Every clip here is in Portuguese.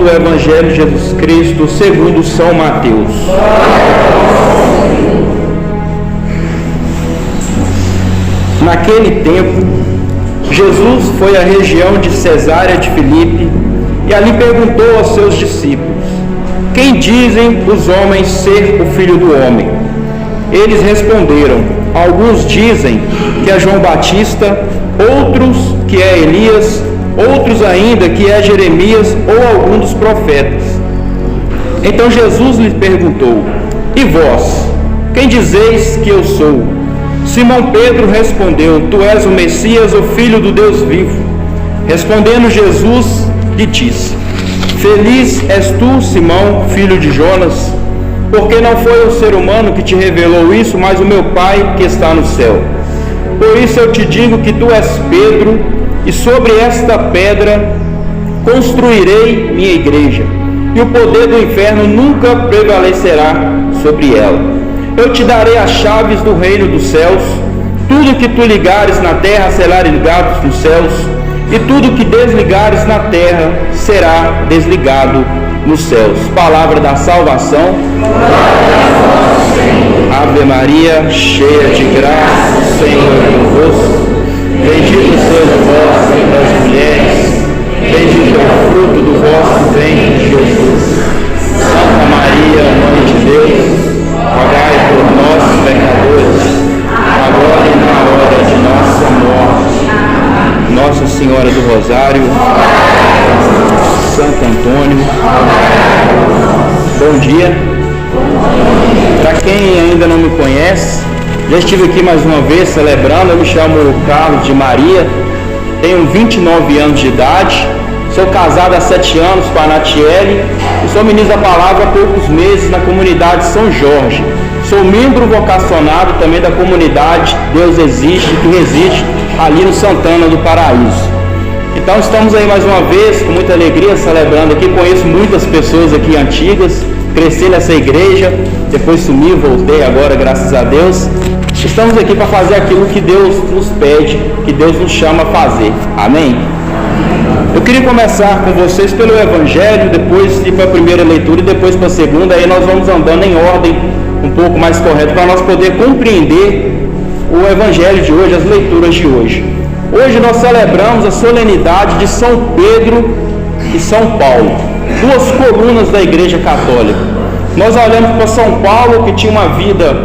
do Evangelho de Jesus Cristo segundo São Mateus. Naquele tempo, Jesus foi à região de Cesareia de Filipe e ali perguntou aos seus discípulos: quem dizem os homens ser o Filho do Homem? Eles responderam: alguns dizem que é João Batista, outros que é Elias, outros ainda que é Jeremias ou algum dos profetas. Então Jesus lhe perguntou: e vós, quem dizeis que eu sou? Simão Pedro respondeu: tu és o Messias, o Filho do Deus vivo. Respondendo Jesus, lhe disse: feliz és tu, Simão, filho de Jonas, porque não foi o ser humano que te revelou isso, mas o meu Pai que está no céu. Por isso eu te digo que tu és Pedro, e sobre esta pedra construirei minha igreja, e o poder do inferno nunca prevalecerá sobre ela. Eu te darei as chaves do reino dos céus. Tudo que tu ligares na terra será ligado nos céus, e tudo que desligares na terra será desligado nos céus. Palavra da salvação. Ave Maria, cheia de graça, o Senhor é convosco. Bendita sois vós entre as mulheres, bendito é o fruto do vosso ventre, Jesus. Santa Maria, Mãe de Deus, rogai por nós, pecadores, agora e na hora de nossa morte. Nossa Senhora do Rosário, Santo Antônio, bom dia. Para quem ainda não me conhece, já estive aqui mais uma vez celebrando. Eu me chamo Carlos de Maria, tenho 29 anos de idade, sou casado há 7 anos com a Natiele e sou ministro da palavra há poucos meses na comunidade São Jorge. Sou membro vocacionado também da comunidade Deus Existe, que reside ali no Santana do Paraíso. Então estamos aí mais uma vez com muita alegria celebrando aqui. Conheço muitas pessoas aqui antigas, cresci nessa igreja, depois sumi, voltei agora, graças a Deus. Estamos aqui para fazer aquilo que Deus nos pede, que Deus nos chama a fazer. Amém? Eu queria começar com vocês pelo Evangelho, depois ir para a primeira leitura e depois para a segunda. Aí nós vamos andando em ordem um pouco mais correta para nós poder compreender o Evangelho de hoje, as leituras de hoje. Hoje nós celebramos a solenidade de São Pedro e São Paulo, duas colunas da Igreja Católica. Nós olhamos para São Paulo, que tinha uma vida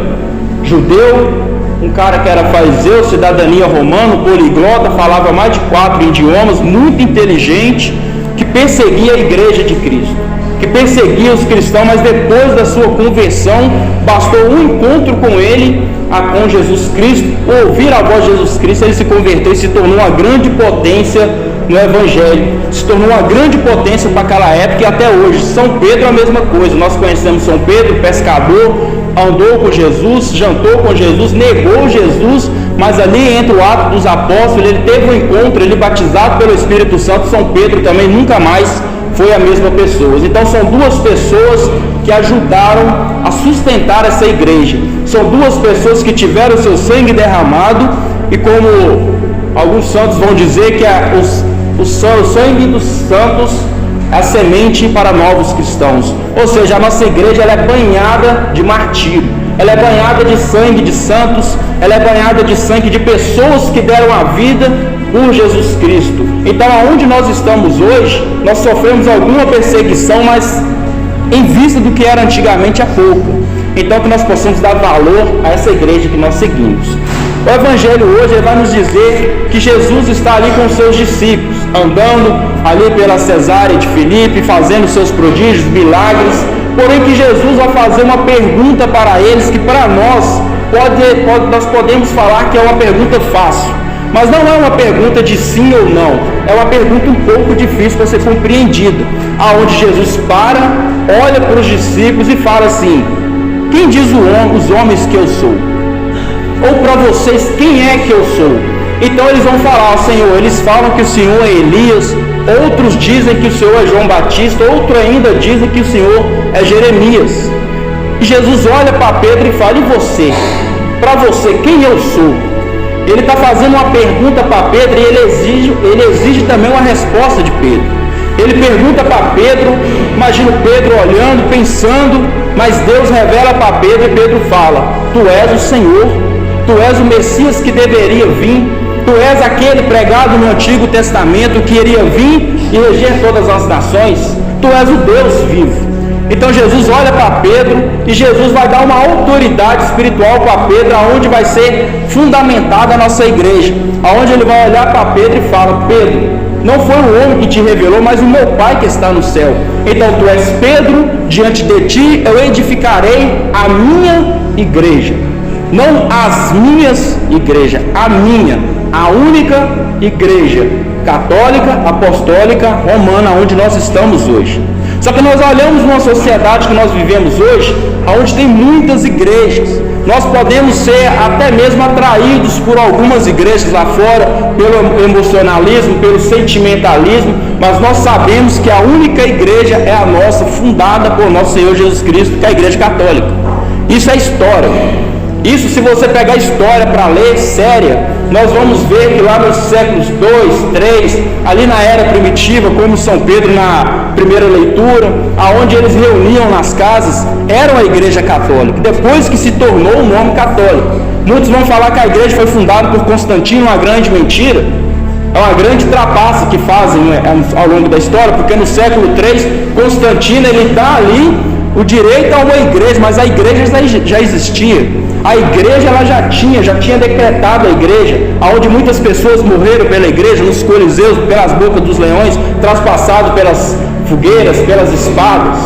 judeu, um cara que era fariseu, cidadania romana, poliglota, falava mais de 4 idiomas, muito inteligente, que perseguia a Igreja de Cristo, que perseguia os cristãos, mas depois da sua conversão, bastou um encontro com ele, com Jesus Cristo, ouvir a voz de Jesus Cristo, ele se converteu e se tornou uma grande potência no Evangelho, se tornou uma grande potência para aquela época e até hoje. São Pedro a mesma coisa. Nós conhecemos São Pedro, pescador, andou com Jesus, jantou com Jesus, negou Jesus, mas ali entre o ato dos apóstolos, ele teve um encontro, ele batizado pelo Espírito Santo. São Pedro também nunca mais foi a mesma pessoa. Então são duas pessoas que ajudaram a sustentar essa igreja. São duas pessoas que tiveram seu sangue derramado e, como alguns santos vão dizer, que o sangue dos santos é a semente para novos cristãos. Ou seja, a nossa igreja ela é banhada de martírio, ela é banhada de sangue de santos, ela é banhada de sangue de pessoas que deram a vida por Jesus Cristo. Então, aonde nós estamos hoje, nós sofremos alguma perseguição, mas em vista do que era antigamente há pouco. Então, que nós possamos dar valor a essa igreja que nós seguimos. O Evangelho hoje vai nos dizer que Jesus está ali com os seus discípulos, andando ali pela Cesareia de Filipe, fazendo seus prodígios, milagres, porém que Jesus vai fazer uma pergunta para eles, que para nós, nós podemos falar que é uma pergunta fácil, mas não é uma pergunta de sim ou não, é uma pergunta um pouco difícil para ser compreendida, aonde Jesus olha para os discípulos e fala assim: quem diz os homens que eu sou? Ou para vocês, quem é que eu sou? Então eles vão falar: Senhor, eles falam que o Senhor é Elias, outros dizem que o Senhor é João Batista, outros ainda dizem que o Senhor é Jeremias. E Jesus olha para Pedro e fala: e você? Para você, quem eu sou? Ele está fazendo uma pergunta para Pedro e ele exige também uma resposta de Pedro. Ele pergunta para Pedro, imagina Pedro olhando, pensando, mas Deus revela para Pedro e Pedro fala: Tu és o Senhor, Tu és o Messias que deveria vir, Tu és aquele pregado no Antigo Testamento que iria vir e reger todas as nações, Tu és o Deus vivo. Então Jesus olha para Pedro e Jesus vai dar uma autoridade espiritual para Pedro, aonde vai ser fundamentada a nossa igreja, aonde ele vai olhar para Pedro e fala: Pedro, não foi o homem que te revelou, mas o meu Pai que está no céu. Então tu és Pedro, diante de ti eu edificarei a minha igreja. Não as minhas igrejas, a minha, a única igreja católica, apostólica, romana, onde nós estamos hoje. Só que nós olhamos uma sociedade que nós vivemos hoje, onde tem muitas igrejas. Nós podemos ser até mesmo atraídos por algumas igrejas lá fora, pelo emocionalismo, pelo sentimentalismo, mas nós sabemos que a única igreja é a nossa, fundada por nosso Senhor Jesus Cristo, que é a Igreja Católica. Isso é história. Isso, se você pegar a história para ler, séria, nós vamos ver que lá nos séculos 2, 3, ali na era primitiva, como São Pedro na primeira leitura, aonde eles reuniam nas casas, era a Igreja Católica, depois que se tornou o nome católico. Muitos vão falar que a igreja foi fundada por Constantino, uma grande mentira, é uma grande trapaça que fazem ao longo da história, porque no século 3, Constantino ele dá ali o direito a uma igreja, mas a igreja já existia. A igreja ela já tinha decretado a igreja, onde muitas pessoas morreram pela igreja, nos coliseus, pelas bocas dos leões, traspassado pelas fogueiras, pelas espadas.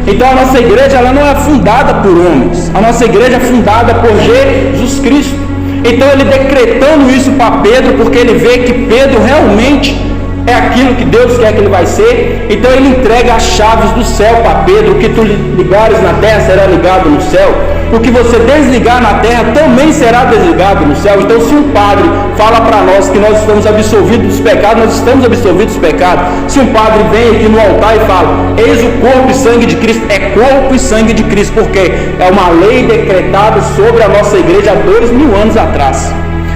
Então a nossa igreja ela não é fundada por homens, a nossa igreja é fundada por Jesus Cristo. Então ele decretando isso para Pedro, porque ele vê que Pedro realmente é aquilo que Deus quer que ele vai ser. Então ele entrega as chaves do céu para Pedro: o que tu ligares na terra será ligado no céu, o que você desligar na terra também será desligado no céu. Então se um padre fala para nós que nós estamos absolvidos dos pecados, nós estamos absolvidos dos pecados. Se um padre vem aqui no altar e fala: eis o corpo e sangue de Cristo, é corpo e sangue de Cristo, porque é uma lei decretada sobre a nossa igreja há 2000 anos atrás.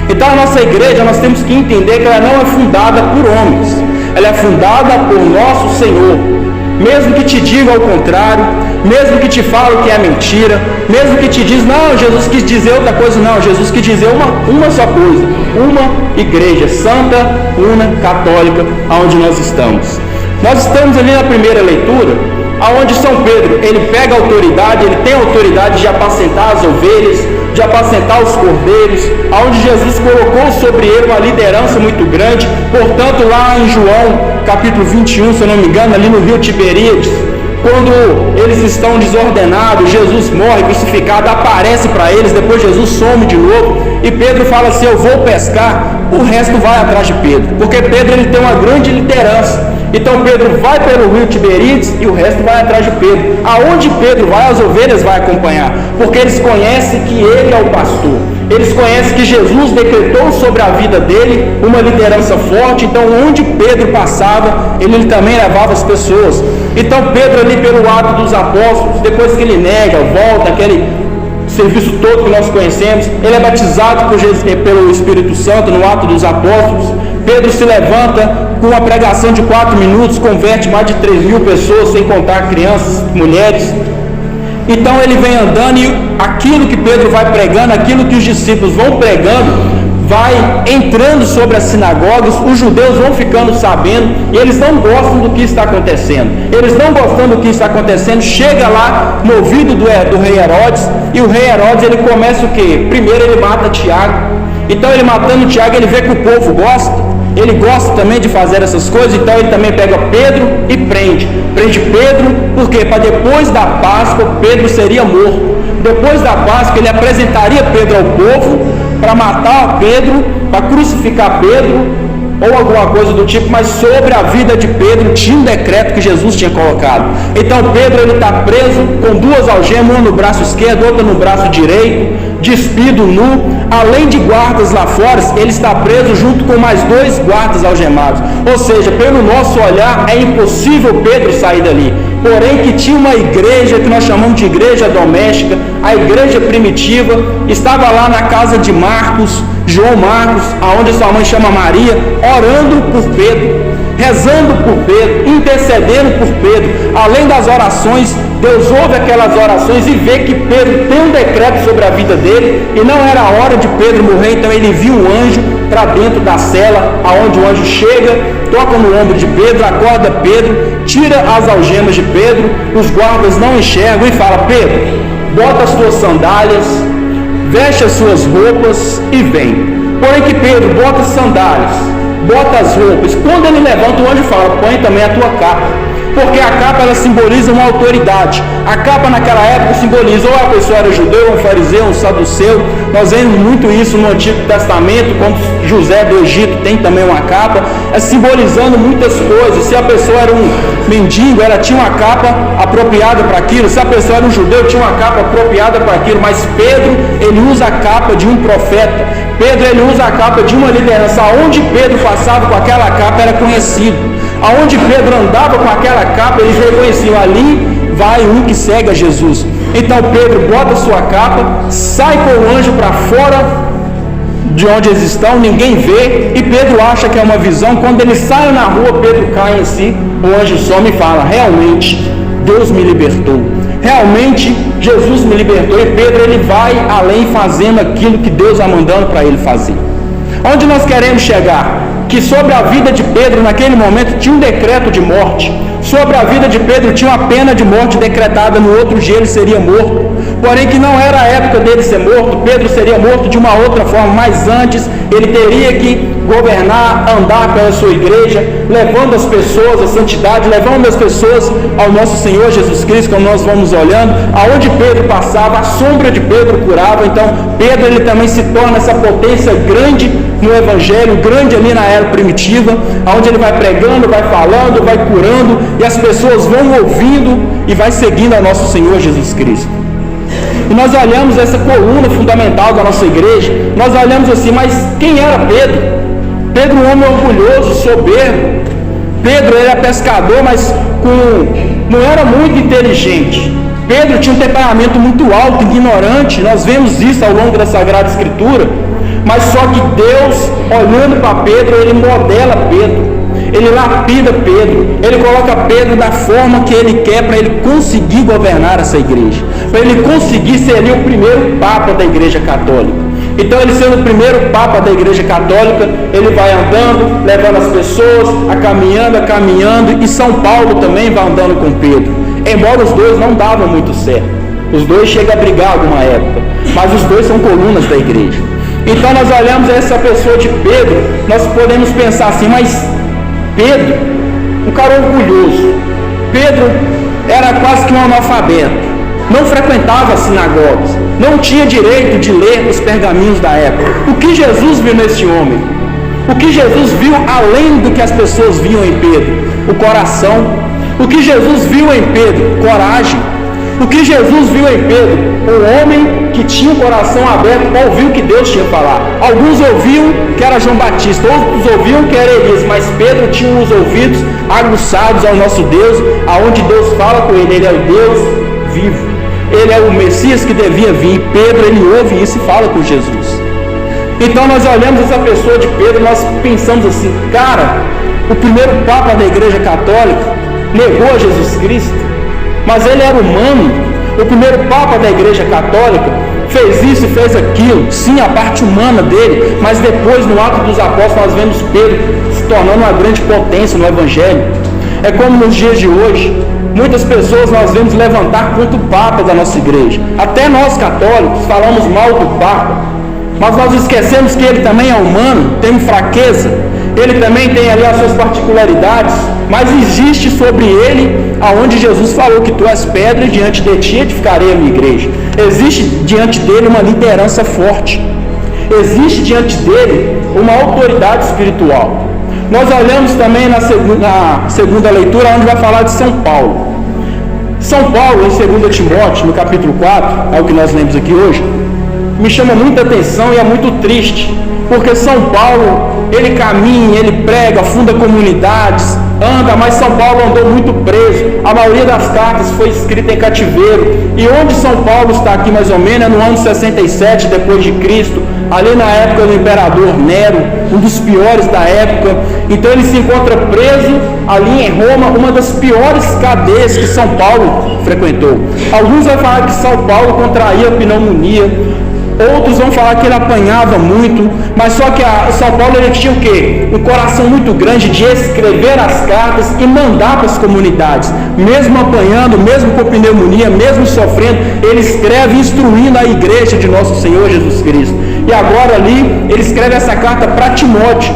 Então a nossa igreja, nós temos que entender que ela não é fundada por homens, ela é fundada por nosso Senhor. Mesmo que te diga ao contrário, mesmo que te fale que é mentira, mesmo que te diz: não, Jesus quis dizer outra coisa, não, Jesus quis dizer uma só coisa, uma igreja santa, una, católica, aonde nós estamos. Nós estamos ali na primeira leitura, aonde São Pedro, ele pega a autoridade, ele tem a autoridade de apacentar as ovelhas, de apacentar os cordeiros, aonde Jesus colocou sobre ele uma liderança muito grande. Portanto, lá em João, capítulo 21, se eu não me engano, ali no rio Tiberíades, quando eles estão desordenados, Jesus morre crucificado, aparece para eles, depois Jesus some de novo, e Pedro fala assim: eu vou pescar, o resto vai atrás de Pedro, porque Pedro ele tem uma grande liderança. Então Pedro vai pelo rio Tiberíades e o resto vai atrás de Pedro. Aonde Pedro vai, as ovelhas vão acompanhar, porque eles conhecem que ele é o pastor. Eles conhecem que Jesus decretou sobre a vida dele uma liderança forte. Então onde Pedro passava, ele também levava as pessoas. Então Pedro ali pelo ato dos apóstolos, depois que ele nega, volta, aquele serviço todo que nós conhecemos, ele é batizado pelo Espírito Santo no ato dos apóstolos. Pedro se levanta com uma pregação de 4 minutos, converte mais de 3.000 pessoas, sem contar crianças, mulheres. Então ele vem andando e aquilo que Pedro vai pregando, aquilo que os discípulos vão pregando, vai entrando sobre as sinagogas, os judeus vão ficando sabendo, e eles não gostam do que está acontecendo. Eles não gostando do que está acontecendo, chega lá no ouvido do rei Herodes, e o rei Herodes ele começa o quê? Primeiro ele mata Tiago. Então ele matando Tiago, ele vê que o povo gosta. Ele gosta também de fazer essas coisas, então ele também pega Pedro e prende. Prende Pedro, porque para depois da Páscoa, Pedro seria morto. Depois da Páscoa, ele apresentaria Pedro ao povo para matar Pedro, para crucificar Pedro, ou alguma coisa do tipo, mas sobre a vida de Pedro tinha um decreto que Jesus tinha colocado. Então Pedro ele está preso com 2 algemas, uma no braço esquerdo, outra no braço direito, despido, nu. Além de guardas lá fora, ele está preso junto com mais 2 guardas algemados. Ou seja, pelo nosso olhar, é impossível Pedro sair dali. Porém que tinha uma igreja que nós chamamos de igreja doméstica, a igreja primitiva, estava lá na casa de Marcos, João Marcos, aonde sua mãe chama Maria, orando por Pedro. rezando por Pedro, intercedendo por Pedro. Além das orações, Deus ouve aquelas orações e vê que Pedro tem um decreto sobre a vida dele, e não era a hora de Pedro morrer. Então ele viu um anjo para dentro da cela, aonde o anjo chega, toca no ombro de Pedro, acorda Pedro, tira as algemas de Pedro, os guardas não enxergam e fala: Pedro, bota as tuas sandálias, veste as suas roupas e vem. Porém que Pedro bota as sandálias, bota as roupas, quando ele levanta, o anjo fala: põe também a tua capa. Porque a capa, ela simboliza uma autoridade. A capa naquela época simboliza ou a pessoa era judeu, um fariseu, um saduceu. Nós vemos muito isso no Antigo Testamento, quando José do Egito tem também uma capa, simbolizando muitas coisas. Se a pessoa era um mendigo, ela tinha uma capa apropriada para aquilo. Se a pessoa era um judeu, tinha uma capa apropriada para aquilo. Mas Pedro, ele usa a capa de um profeta. Pedro, ele usa a capa de uma liderança. Aonde Pedro passava com aquela capa era conhecido. Aonde Pedro andava com aquela capa, eles reconheciam: ali vai um que segue a Jesus. Então Pedro bota sua capa, sai com o anjo para fora de onde eles estão, ninguém vê, e Pedro acha que é uma visão. Quando ele sai na rua, Pedro cai em si, o anjo some e fala: realmente Deus me libertou, realmente Jesus me libertou. E Pedro, ele vai além, fazendo aquilo que Deus está mandando para ele fazer. Onde nós queremos chegar? Que sobre a vida de Pedro naquele momento tinha um decreto de morte. Sobre a vida de Pedro tinha uma pena de morte decretada. No outro dia ele seria morto. Porém que não era a época dele ser morto. Pedro seria morto de uma outra forma. Mas antes ele teria que governar, andar pela sua igreja, levando as pessoas à santidade, levando as pessoas ao nosso Senhor Jesus Cristo. Como nós vamos olhando, aonde Pedro passava, a sombra de Pedro curava. Então Pedro, ele também se torna essa potência grande no Evangelho, grande ali na era primitiva, onde ele vai pregando, vai falando, vai curando, e as pessoas vão ouvindo e vai seguindo ao nosso Senhor Jesus Cristo. E nós olhamos essa coluna fundamental da nossa igreja, nós olhamos assim: mas quem era Pedro? Pedro, um homem orgulhoso, soberbo. Pedro, ele era pescador, mas não era muito inteligente. Pedro tinha um temperamento muito alto, ignorante. Nós vemos isso ao longo da Sagrada Escritura. Mas só que Deus, olhando para Pedro, ele modela Pedro, ele lapida Pedro, ele coloca Pedro da forma que ele quer, para ele conseguir governar essa igreja, para ele conseguir ser ali o primeiro Papa da Igreja Católica. Então, ele sendo o primeiro Papa da Igreja Católica, ele vai andando, levando as pessoas, caminhando, e São Paulo também vai andando com Pedro, embora os dois não davam muito certo, os dois chegam a brigar alguma época, mas os dois são colunas da igreja. Então nós olhamos essa pessoa de Pedro, nós podemos pensar assim: mas Pedro, um cara orgulhoso, Pedro era quase que um analfabeto, não frequentava as sinagogas, não tinha direito de ler os pergaminhos da época. O que Jesus viu nesse homem? O que Jesus viu além do que as pessoas viam em Pedro? O coração. O que Jesus viu em Pedro? Coragem. O que Jesus viu em Pedro? Um homem que tinha o coração aberto para ouvir o que Deus tinha falado. Alguns ouviam que era João Batista, outros ouviam que era Elias, mas Pedro tinha os ouvidos aguçados ao nosso Deus, aonde Deus fala com ele. Ele é o Deus vivo, ele é o Messias que devia vir. Pedro, ele ouve isso e fala com Jesus. Então nós olhamos essa pessoa de Pedro, nós pensamos assim: cara, o primeiro Papa da Igreja Católica negou a Jesus Cristo, mas ele era humano. O primeiro Papa da Igreja Católica fez isso e fez aquilo, sim, a parte humana dele, mas depois, no Atos dos Apóstolos, nós vemos Pedro se tornando uma grande potência no Evangelho. É como nos dias de hoje, muitas pessoas nós vemos levantar contra o Papa da nossa igreja. Até nós católicos falamos mal do Papa, mas nós esquecemos que ele também é humano, tem fraqueza, ele também tem ali as suas particularidades, mas existe sobre ele aonde Jesus falou que tu és pedra e diante de ti edificarei a minha igreja. Existe diante dele uma liderança forte, existe diante dele uma autoridade espiritual. Nós olhamos também na segunda leitura, onde vai falar de São Paulo. São Paulo, em 2 Timóteo, no capítulo 4, é o que nós lemos aqui hoje, me chama muita atenção e é muito triste, porque São Paulo, ele caminha, ele prega, funda comunidades, anda, mas São Paulo andou muito preso. A maioria das cartas foi escrita em cativeiro. E onde São Paulo está aqui mais ou menos é no ano 67 depois de Cristo, ali na época do imperador Nero, um dos piores da época. Então ele se encontra preso ali em Roma, uma das piores cadeias que São Paulo frequentou. Alguns vão falar que São Paulo contraía pneumonia, outros vão falar que ele apanhava muito, mas só que São Paulo ele tinha o quê? Um coração muito grande de escrever as cartas e mandar para as comunidades, mesmo apanhando, mesmo com pneumonia, mesmo sofrendo, ele escreve instruindo a igreja de nosso Senhor Jesus Cristo. E agora ali, ele escreve essa carta para Timóteo.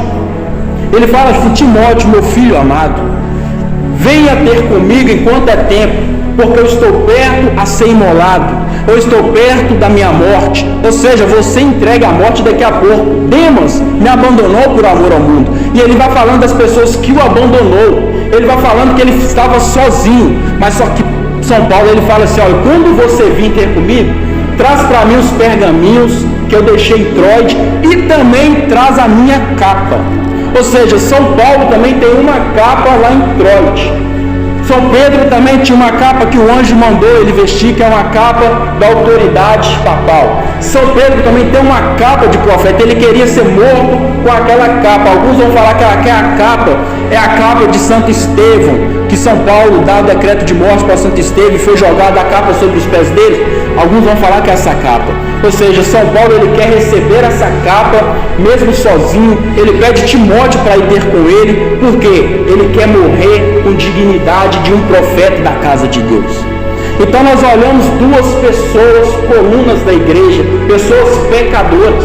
Ele fala assim: Timóteo, meu filho amado, venha ter comigo enquanto é tempo, porque eu estou perto a ser imolado, eu estou perto da minha morte. Ou seja, você entrega a morte daqui a pouco. Demas me abandonou por amor ao mundo. E ele vai falando das pessoas que o abandonou. Ele vai falando que ele estava sozinho. Mas só que São Paulo ele fala assim: olha, quando você vir ter comigo, traz para mim os pergaminhos que eu deixei em Troade e também traz a minha capa. Ou seja, São Paulo também tem uma capa lá em Troade. São Pedro também tinha uma capa que o anjo mandou ele vestir, que é uma capa da autoridade papal. São Pedro também tem uma capa de profeta, ele queria ser morto com aquela capa. Alguns vão falar que a capa é a capa de Santo Estevão, que São Paulo dá o decreto de morte para Santo Estevão e foi jogada a capa sobre os pés dele. Alguns vão falar que é essa capa. Ou seja, São Paulo ele quer receber essa capa mesmo sozinho. Ele pede Timóteo para ir ter com ele, porque ele quer morrer com dignidade de um profeta da casa de Deus. Então nós olhamos duas pessoas, colunas da igreja, pessoas pecadoras,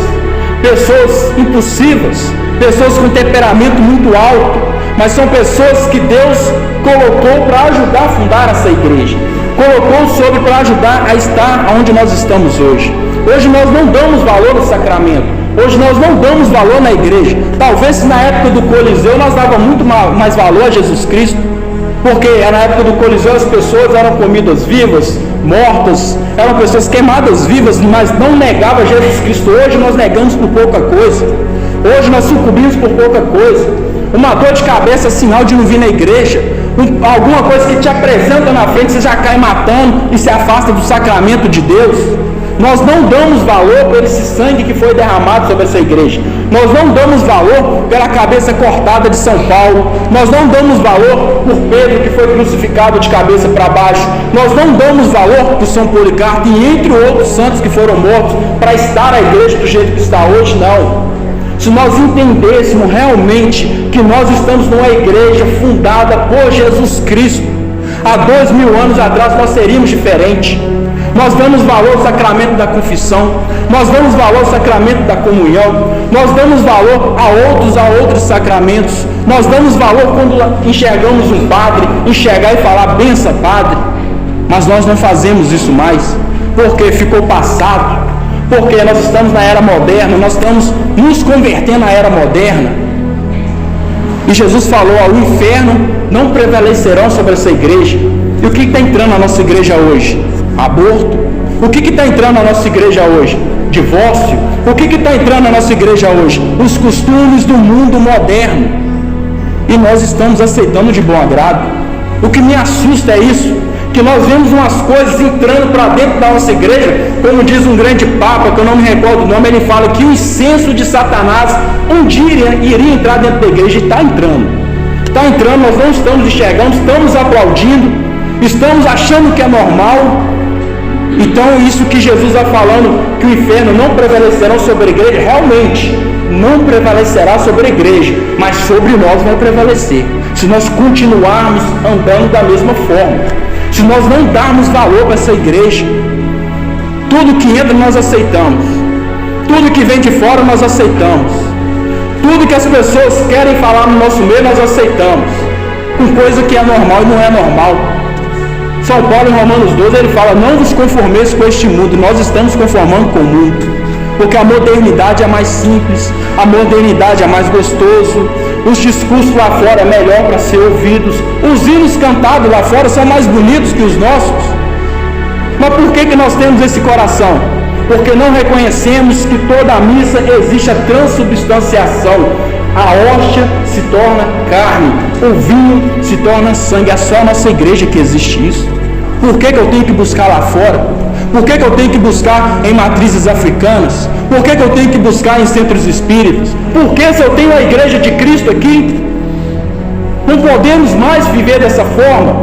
pessoas impulsivas, pessoas com temperamento muito alto, mas são pessoas que Deus colocou para ajudar a fundar essa igreja, colocou sobre para ajudar a estar onde nós estamos hoje. Hoje nós não damos valor no sacramento, hoje nós não damos valor na igreja. Talvez se na época do Coliseu nós dávamos muito mais valor a Jesus Cristo, porque na época do Coliseu as pessoas eram comidas vivas, mortas, eram pessoas queimadas vivas, mas não negavam Jesus Cristo. Hoje nós negamos por pouca coisa, hoje nós sucumbimos por pouca coisa. Uma dor de cabeça é sinal de não vir na igreja. Alguma coisa que te apresenta na frente, você já cai matando e se afasta do sacramento de Deus. Nós não damos valor por esse sangue que foi derramado sobre essa igreja. Nós não damos valor pela cabeça cortada de São Paulo. Nós não damos valor por Pedro, que foi crucificado de cabeça para baixo. Nós não damos valor por São Policarpo e entre outros santos que foram mortos para estar a igreja do jeito que está hoje, não. Se nós entendêssemos realmente que nós estamos numa igreja fundada por Jesus Cristo, há 2000 anos atrás nós seríamos diferentes. Nós damos valor ao sacramento da confissão, nós damos valor ao sacramento da comunhão, nós damos valor a outros sacramentos, nós damos valor quando enxergamos um padre, enxergar e falar: benção, padre. Mas nós não fazemos isso mais, porque ficou passado, porque nós estamos na era moderna, nós estamos nos convertendo à era moderna. E Jesus falou: o inferno não prevalecerão sobre essa igreja. E o que está entrando na nossa igreja hoje? Aborto. O que está entrando na nossa igreja hoje? Divórcio. O que está entrando na nossa igreja hoje? Os costumes do mundo moderno. E nós estamos aceitando de bom agrado. O que me assusta é isso, que nós vemos umas coisas entrando para dentro da nossa igreja, como diz um grande papa, que eu não me recordo o nome, ele fala que o incenso de Satanás um dia iria entrar dentro da igreja, e está entrando, nós não estamos enxergando, estamos aplaudindo, estamos achando que é normal. Então isso que Jesus está falando, que o inferno não prevalecerá sobre a igreja, realmente não prevalecerá sobre a igreja, mas sobre nós vai prevalecer, se nós continuarmos andando da mesma forma, se nós não darmos valor para essa igreja. Tudo que entra nós aceitamos, tudo que vem de fora nós aceitamos, tudo que as pessoas querem falar no nosso meio nós aceitamos, com coisa que é normal e não é normal. São Paulo, em Romanos 12, ele fala: não vos conformeis com este mundo. Nós estamos conformando com o mundo, porque a modernidade é mais simples, a modernidade é mais gostoso, os discursos lá fora é melhor para ser ouvidos, os hinos cantados lá fora são mais bonitos que os nossos. Mas por que nós temos esse coração? Porque não reconhecemos que toda a missa existe a transubstanciação. A hóstia se torna carne, o vinho se torna sangue. É só a nossa igreja que existe isso. Por que eu tenho que buscar lá fora? Por que eu tenho que buscar em matrizes africanas? Por que eu tenho que buscar em centros espíritas? Por que, se eu tenho a igreja de Cristo aqui, não podemos mais viver dessa forma?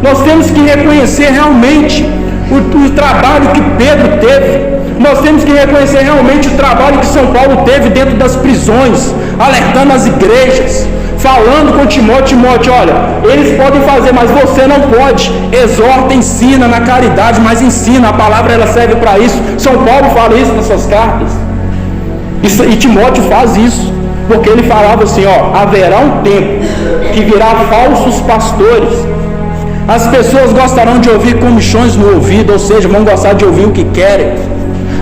Nós temos que reconhecer realmente o trabalho que Pedro teve. Nós temos que reconhecer realmente o trabalho que São Paulo teve dentro das prisões, alertando as igrejas, falando com Timóteo: olha, eles podem fazer, mas você não pode. Exorta, ensina na caridade, mas ensina, a palavra ela serve para isso. São Paulo fala isso nas suas cartas, e Timóteo faz isso, porque ele falava assim: haverá um tempo que virá falsos pastores. As pessoas gostarão de ouvir comichões no ouvido, ou seja, vão gostar de ouvir o que querem.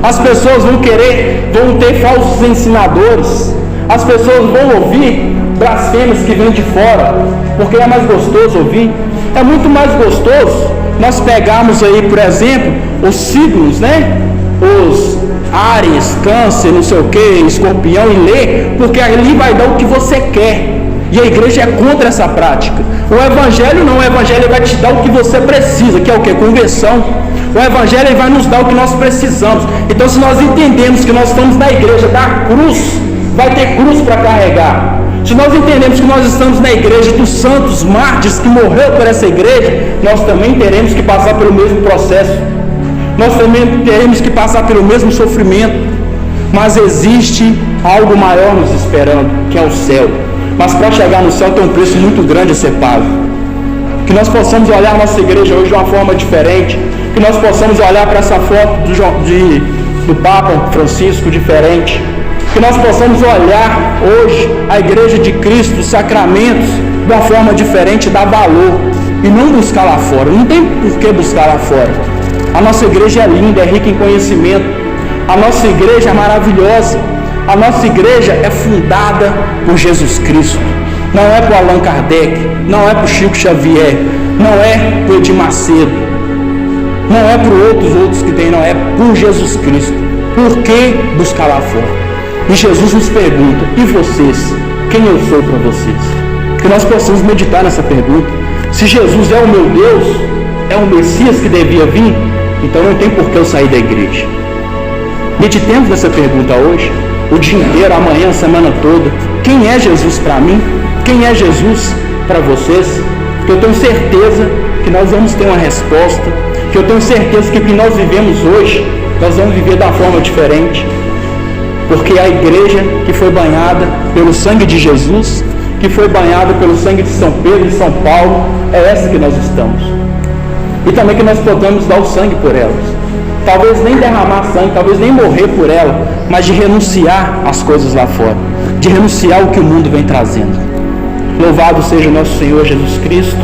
As pessoas vão ter falsos ensinadores. As pessoas vão ouvir blasfêmias que vêm de fora, porque é mais gostoso ouvir. É muito mais gostoso nós pegarmos aí, por exemplo, os signos, né? Os Áries, Câncer, não sei o que, Escorpião, e ler, porque ali vai dar o que você quer. E a igreja é contra essa prática. O evangelho não, o evangelho vai te dar o que você precisa, que é o que? Conversão. O evangelho vai nos dar o que nós precisamos. Então, se nós entendemos que nós estamos na igreja da cruz, vai ter cruz para carregar. Se nós entendemos que nós estamos na igreja dos santos mártires que morreu por essa igreja, nós também teremos que passar pelo mesmo processo. Nós também teremos que passar pelo mesmo sofrimento. Mas existe algo maior nos esperando, que é o céu. Mas para chegar no céu tem um preço muito grande a ser pago. Que nós possamos olhar a nossa igreja hoje de uma forma diferente. Que nós possamos olhar para essa foto do Papa Francisco diferente. Que nós possamos olhar hoje a igreja de Cristo, os sacramentos, de uma forma diferente, dar valor. E não buscar lá fora. Não tem por que buscar lá fora. A nossa igreja é linda, é rica em conhecimento. A nossa igreja é maravilhosa. A nossa igreja é fundada por Jesus Cristo. Não é por Allan Kardec, não é por Chico Xavier, não é por Edir Macedo, não é por outros que tem, não, é por Jesus Cristo. Por que buscar lá fora? E Jesus nos pergunta: e vocês? Quem eu sou para vocês? Que nós possamos meditar nessa pergunta. Se Jesus é o meu Deus, é o Messias que devia vir, então não tem por que eu sair da igreja. Meditemos nessa pergunta hoje, o dia inteiro, amanhã, a semana toda. Quem é Jesus para mim? Quem é Jesus para vocês? Que eu tenho certeza que nós vamos ter uma resposta, que eu tenho certeza que o que nós vivemos hoje, nós vamos viver da forma diferente, porque a igreja que foi banhada pelo sangue de Jesus, que foi banhada pelo sangue de São Pedro e São Paulo, é essa que nós estamos. E também que nós podamos dar o sangue por elas. Talvez nem derramar sangue, talvez nem morrer por ela, mas de renunciar às coisas lá fora, de renunciar ao que o mundo vem trazendo. Louvado seja o nosso Senhor Jesus Cristo.